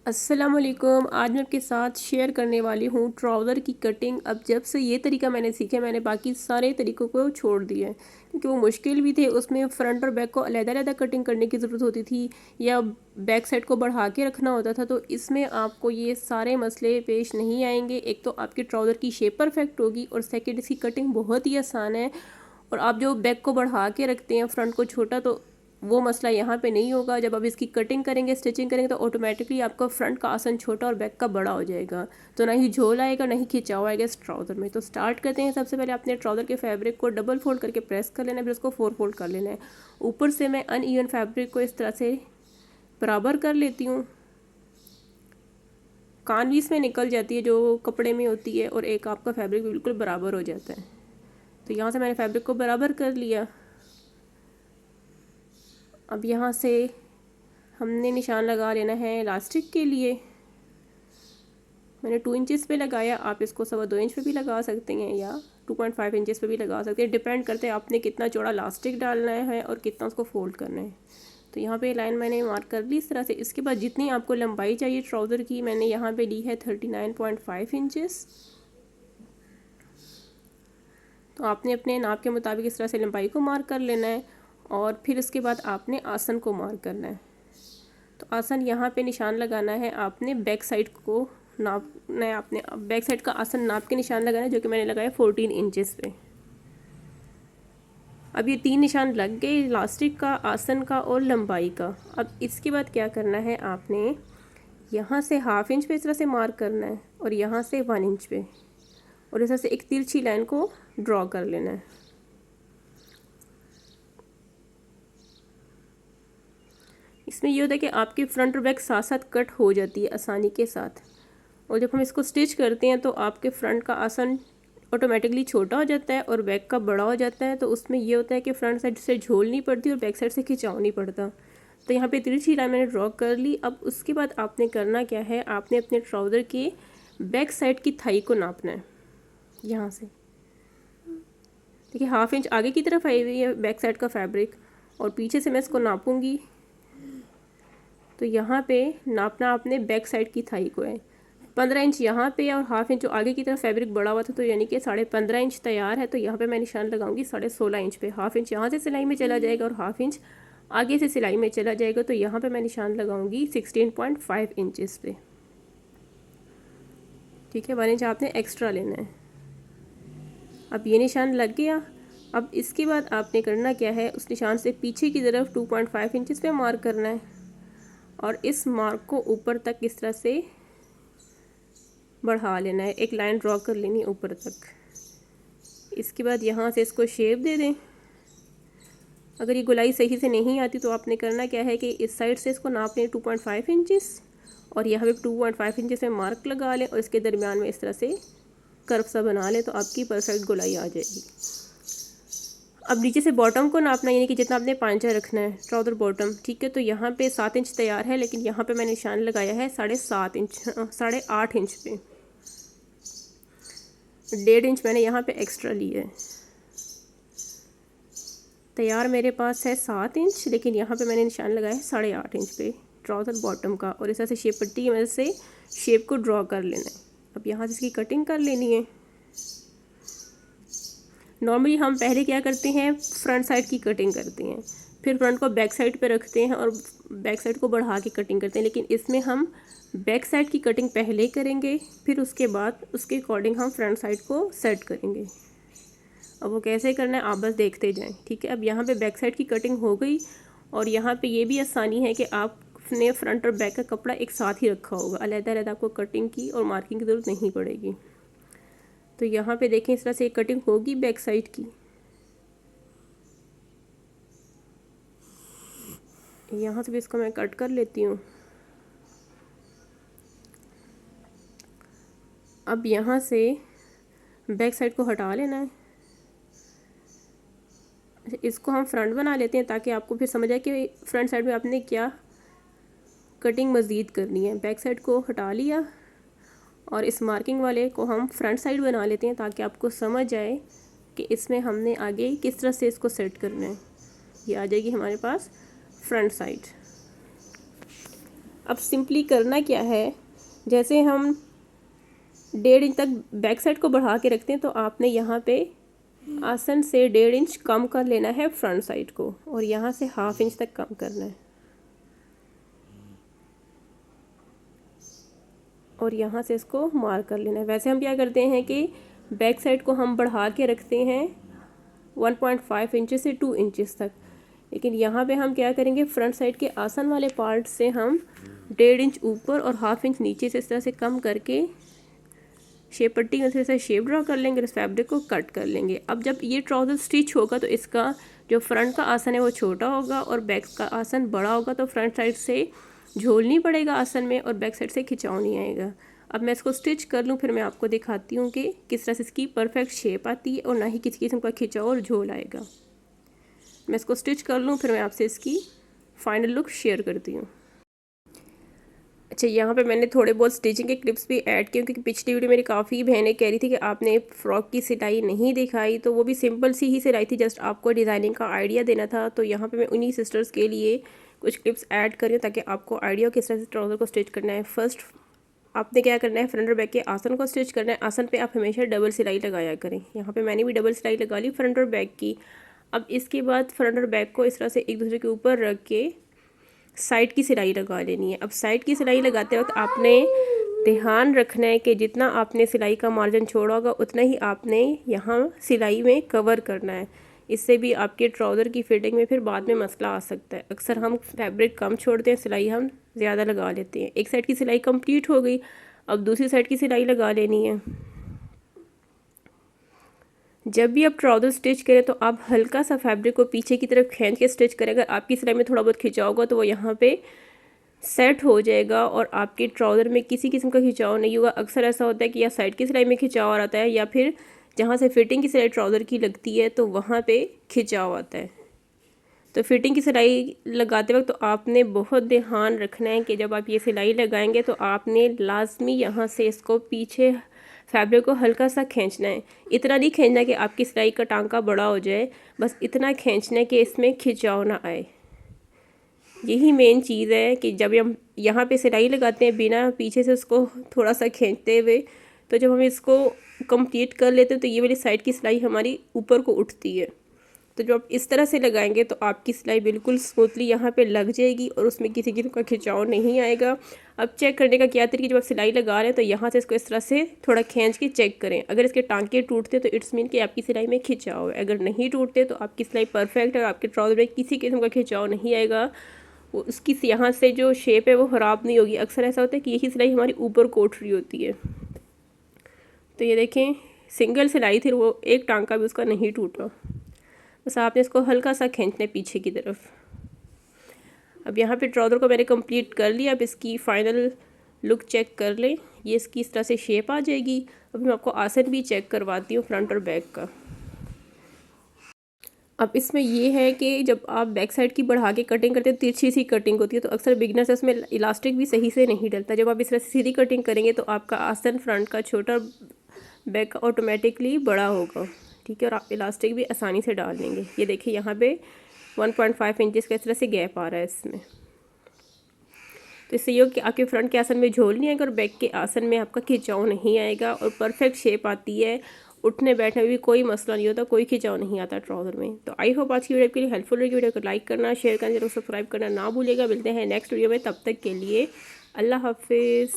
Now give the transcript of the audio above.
अस्सलामुअलैकुम। आज मैं आपके साथ शेयर करने वाली हूँ ट्राउज़र की कटिंग। अब जब से ये तरीका मैंने सीखा, मैंने बाकी सारे तरीक़ों को छोड़ दिया है क्योंकि वो मुश्किल भी थे। उसमें फ़्रंट और बैक को अलग-अलग कटिंग करने की ज़रूरत होती थी या बैक साइड को बढ़ा के रखना होता था। तो इसमें आपको ये सारे मसले पेश नहीं आएंगे। एक तो आपके ट्राउज़र की शेप परफेक्ट होगी और सेकेंड इसकी कटिंग बहुत ही आसान है। और आप जो बैक को बढ़ा के रखते हैं, फ्रंट को छोटा, तो वो मसला यहाँ पे नहीं होगा। जब आप इसकी कटिंग करेंगे, स्टिचिंग करेंगे, तो ऑटोमेटिकली आपका फ्रंट का आसन छोटा और बैक का बड़ा हो जाएगा। तो ना ही झोल आएगा, ना ही खिंचाव आएगा इस ट्राउज़र में। तो स्टार्ट करते हैं। सबसे पहले आपने ट्राउज़र के फैब्रिक को डबल फोल्ड करके प्रेस कर लेना है, फिर उसको 4 फोल्ड कर लेना है। ऊपर से मैं अनइवन फैब्रिक को इस तरह से बराबर कर लेती हूँ। कानवीस में निकल जाती है जो कपड़े में होती है, और एक आपका फैब्रिक बिल्कुल बराबर हो जाता है। तो यहाँ से मैंने फैब्रिक को बराबर कर लिया। अब यहाँ से हमने निशान लगा लेना है इलास्टिक के लिए। मैंने 2 इंचेस पे लगाया, आप इसको 2.25 इंच पे भी लगा सकते हैं या 2.5 इंचेस पे भी लगा सकते हैं। डिपेंड करते हैं आपने कितना चौड़ा इलास्टिक डालना है और कितना उसको फोल्ड करना है। तो यहाँ पे लाइन मैंने मार्क कर ली इस तरह से। इसके बाद जितनी आपको लंबाई चाहिए ट्राउज़र की, मैंने यहाँ पे ली है 39.5 इंचेस। तो आपने अपने नाप के मुताबिक इस तरह से लंबाई को मार्क कर लेना है और फिर उसके बाद आपने आसन को मार्क करना है। तो आसन यहाँ पे निशान लगाना है आपने, बैक साइड को नापना है। आपने बैक साइड का आसन नाप के निशान लगाना है, जो कि मैंने लगाया 14 इंचेस पे। अब ये 3 निशान लग गए, इलास्टिक का, आसन का और लंबाई का। अब इसके बाद क्या करना है, आपने यहाँ से 1/2 इंच पे इस तरह से मार्क करना है और यहाँ से 1 इंच पे, और इस तरह से एक तिरछी लाइन को ड्रॉ कर लेना है। इसमें ये होता है कि आपकी फ्रंट और बैक साथ साथ कट हो जाती है आसानी के साथ। और जब हम इसको स्टिच करते हैं तो आपके फ्रंट का आसन ऑटोमेटिकली छोटा हो जाता है और बैक का बड़ा हो जाता है। तो उसमें ये होता है कि फ्रंट साइड से झोल नहीं पड़ती और बैक साइड से खिंचाव नहीं पड़ता। तो यहाँ पे तिरछी लाइन मैंने ड्रॉ कर ली। अब उसके बाद आपने करना क्या है, आपने अपने ट्राउज़र के बैक साइड की थाई को नापना है। यहाँ से देखिए 1/2 इंच आगे की तरफ आई हुई है बैक साइड का फैब्रिक, और पीछे से मैं इसको नापूंगी। तो यहाँ पे नापना आपने बैक साइड की थाई को है। 15 इंच यहाँ पे और 1/2 इंच जो आगे की तरफ फैब्रिक बड़ा हुआ था, तो यानी कि 15.5 इंच तैयार है। तो यहाँ पे मैं निशान लगाऊंगी 16.5 इंच पे। 1/2 इंच यहाँ से सिलाई में चला जाएगा और 1/2 इंच आगे से सिलाई में चला जाएगा। तो यहाँ पे मैं निशान लगाऊंगी 16.5 इंचेस पे। ठीक है, 1 इंच आपने एक्स्ट्रा लेना है। अब ये निशान लग गया। अब इसके बाद आपने करना क्या है, उस निशान से पीछे की तरफ 2.5 इंचेस पे मार्क करना है और इस मार्क को ऊपर तक इस तरह से बढ़ा लेना है। एक लाइन ड्रॉ कर लेनी है ऊपर तक। इसके बाद यहाँ से इसको शेप दे दें। अगर ये गोलाई सही से नहीं आती तो आपने करना क्या है कि इस साइड से इसको नाप लें 2.5 इंचेस और यहाँ पे 2.5 इंचेस में मार्क लगा लें और इसके दरमियान में इस तरह से कर्व सा बना लें, तो आपकी परफेक्ट गोलाई आ जाएगी। अब नीचे से बॉटम को नापना, यानी कि जितना आपने पांचा रखना है ट्राउज़र बॉटम। ठीक है, तो यहाँ पे 7 इंच तैयार है, लेकिन यहाँ पे मैंने निशान लगाया है 7.5 इंच, 8.5 इंच पे। 1.5 इंच मैंने यहाँ पे एक्स्ट्रा लिया है। तैयार मेरे पास है 7 इंच, लेकिन यहाँ पे मैंने निशान लगाया है 8.5 इंच पे ट्राउज़र बॉटम का। और इस तरह से शेप पट्टी की मदद से शेप को ड्रॉ कर लेना है। अब यहाँ से इसकी कटिंग कर लेनी है। नॉर्मली हम पहले क्या करते हैं, फ्रंट साइड की कटिंग करते हैं, फिर फ्रंट को बैक साइड पे रखते हैं और बैक साइड को बढ़ा के कटिंग करते हैं। लेकिन इसमें हम बैक साइड की कटिंग पहले करेंगे, फिर उसके बाद उसके अकॉर्डिंग हम फ्रंट साइड को सेट करेंगे। अब वो कैसे करना है आप बस देखते जाएं। ठीक है, अब यहाँ पे बैक साइड की कटिंग हो गई और यहाँ पे ये भी आसानी है कि आपने फ्रंट और बैक का कपड़ा एक साथ ही रखा होगा, अलग-अलग आपको कटिंग की और मार्किंग की ज़रूरत नहीं पड़ेगी। तो यहाँ पे देखें इस तरह से कटिंग होगी बैक साइड की। यहाँ से भी इसको मैं कट कर लेती हूँ। अब यहाँ से बैक साइड को हटा लेना है। इसको हम फ्रंट बना लेते हैं ताकि आपको फिर समझ आए कि फ्रंट साइड में आपने क्या कटिंग मज़ीद करनी है। बैक साइड को हटा लिया और इस मार्किंग वाले को हम फ्रंट साइड बना लेते हैं ताकि आपको समझ आए कि इसमें हमने आगे किस तरह से इसको सेट करना है। ये आ जाएगी हमारे पास फ्रंट साइड। अब सिंपली करना क्या है, जैसे हम 1.5 इंच तक बैक साइड को बढ़ा के रखते हैं तो आपने यहाँ पे आसन से 1.5 इंच कम कर लेना है फ्रंट साइड को, और यहाँ से 1/2 इंच तक कम करना है, और यहाँ से इसको मार्क कर लेना है। वैसे हम क्या करते हैं कि बैक साइड को हम बढ़ा के रखते हैं 1.5 इंचेस से 2 इंचेस तक, लेकिन यहाँ पे हम क्या करेंगे, फ्रंट साइड के आसन वाले पार्ट से हम 1.5 इंच ऊपर और 1/2 इंच नीचे से इस तरह से कम करके शेप पट्टी में से शेप ड्रा कर लेंगे और इस फैब्रिक को कट कर लेंगे। अब जब ये ट्राउज़र स्टिच होगा तो इसका जो फ्रंट का आसन है वो छोटा होगा और बैक का आसन बड़ा होगा, तो फ्रंट साइड से झोल नहीं पड़ेगा आसन में और बैक साइड से खिंचाव नहीं आएगा। अब मैं इसको स्टिच कर लूँ, फिर मैं आपको दिखाती हूँ कि किस तरह से इसकी परफेक्ट शेप आती है और ना ही किसी किस्म का खिंचाव और झोल आएगा। मैं इसको स्टिच कर लूँ, फिर मैं आपसे इसकी फाइनल लुक शेयर करती हूँ। अच्छा, यहाँ पे मैंने थोड़े बहुत स्टिचिंग के क्लिप्स भी ऐड किए, क्योंकि पिछली वीडियो मेरी काफ़ी बहनें कह रही थी कि आपने फ़्रॉक की सिलाई नहीं दिखाई, तो वो भी सिंपल सी ही सिलाई थी, जस्ट आपको डिज़ाइनिंग का आइडिया देना था। तो यहाँ पे मैं उन्हीं सिस्टर्स के लिए कुछ क्लिप्स ऐड कर रही हूँ ताकि आपको आइडिया हो किस तरह से ट्राउज़र को स्टिच करना है। फर्स्ट आपने क्या करना है, फ्रंट और बैक के आसन को स्टिच करना है। आसन पे आप हमेशा डबल सिलाई लगाया करें। यहाँ पे मैंने भी डबल सिलाई लगा ली फ्रंट और बैक की। अब इसके बाद फ्रंट और बैक को इस तरह से एक दूसरे के ऊपर रख के साइड की सिलाई लगा लेनी है। अब साइड की सिलाई लगाते वक्त आपने ध्यान रखना है कि जितना आपने सिलाई का मार्जिन छोड़ा होगा उतना ही आपने यहाँ सिलाई में कवर करना है। इससे भी आपके ट्राउज़र की फिटिंग में फिर बाद में मसला आ सकता है। अक्सर हम फैब्रिक कम छोड़ते हैं, सिलाई हम ज़्यादा लगा लेते हैं। एक साइड की सिलाई कंप्लीट हो गई, अब दूसरी साइड की सिलाई लगा लेनी है। जब भी आप ट्राउज़र स्टिच करें तो आप हल्का सा फैब्रिक को पीछे की तरफ खींच के स्टिच करें। अगर आपकी सिलाई में थोड़ा बहुत खिंचाव होगा तो वो यहाँ पे सेट हो जाएगा और आपके ट्राउज़र में किसी किस्म का खिंचाव नहीं होगा। अक्सर ऐसा होता है कि या साइड की सिलाई में खिंचाव आता है या फिर जहाँ से फिटिंग की सिलाई ट्राउज़र की लगती है तो वहाँ पे खिंचाव आता है। तो फिटिंग की सिलाई लगाते वक्त तो आपने बहुत ध्यान रखना है कि जब आप ये सिलाई लगाएंगे तो आपने लाजमी यहाँ से इसको पीछे फैब्रिक को हल्का सा खींचना है। इतना नहीं खींचना कि आपकी सिलाई का टांका बड़ा हो जाए, बस इतना खींचना है कि इसमें खिंचाव ना आए। यही मेन चीज़ है कि जब हम यहाँ पे सिलाई लगाते हैं बिना पीछे से उसको थोड़ा सा खींचते हुए, तो जब हम इसको कंप्लीट कर लेते हैं तो ये वाली साइड की सिलाई हमारी ऊपर को उठती है। तो जब आप इस तरह से लगाएंगे तो आपकी सिलाई बिल्कुल स्मूथली यहाँ पे लग जाएगी और उसमें किसी किस्म का खिंचाव नहीं आएगा। अब चेक करने का क्या तरीका, जब आप सिलाई लगा रहे हैं तो यहाँ से इसको इस तरह से थोड़ा खींच के चेक करें। अगर इसके टांके टूटते तो इट्स मीन कि आपकी सिलाई में खिंचाव है। अगर नहीं टूटते तो आपकी सिलाई परफेक्ट है, आपके ट्राउज़र में किसी किस्म का खिंचाव नहीं आएगा। वो उसकी यहाँ से जो शेप है वो ख़राब नहीं होगी। अक्सर ऐसा होता है कि यही सिलाई हमारी ऊपर को उठ रही होती है। तो ये देखें, सिंगल सिलाई थी, वो एक टांका भी उसका नहीं टूटा। बस आपने इसको हल्का सा खींचना है पीछे की तरफ। अब यहाँ पे ट्राउज़र को मैंने कंप्लीट कर लिया। अब इसकी फ़ाइनल लुक चेक कर लें। ये इसकी इस तरह से शेप आ जाएगी। अब मैं आपको आसन भी चेक करवाती हूँ फ्रंट और बैक का। अब इसमें ये है कि जब आप बैक साइड की बढ़ा के कटिंग करते हैं, तिरछी सी कटिंग होती है, तो अक्सर बिगनर्स उसमें इलास्टिक भी सही से नहीं डलता। जब आप इस तरह से सीधी कटिंग करेंगे तो आपका आसन फ्रंट का छोटा, बैक का ऑटोमेटिकली बड़ा होगा। ठीक है, और आप इलास्टिक भी आसानी से डाल लेंगे। ये देखिए यहाँ पे 1.5 इंचज़ का इस तरह से गैप आ रहा है इसमें। तो इससे ये हो कि आपके फ्रंट के आसन में झोल नहीं आएगा और बैक के आसन में आपका खिंचाव नहीं आएगा और परफेक्ट शेप आती है। उठने बैठने में भी कोई मसला नहीं होता, कोई खिंचाव नहीं आता ट्राउज़र में। तो आई होप आज की वीडियो आपके लिए हेल्पफुल रहेगी। वीडियो को लाइक करना, शेयर करना, जरूर सब्सक्राइब करना ना भूलिएगा। मिलते हैं नेक्स्ट वीडियो में, तब तक के लिए अल्लाह हाफिज़।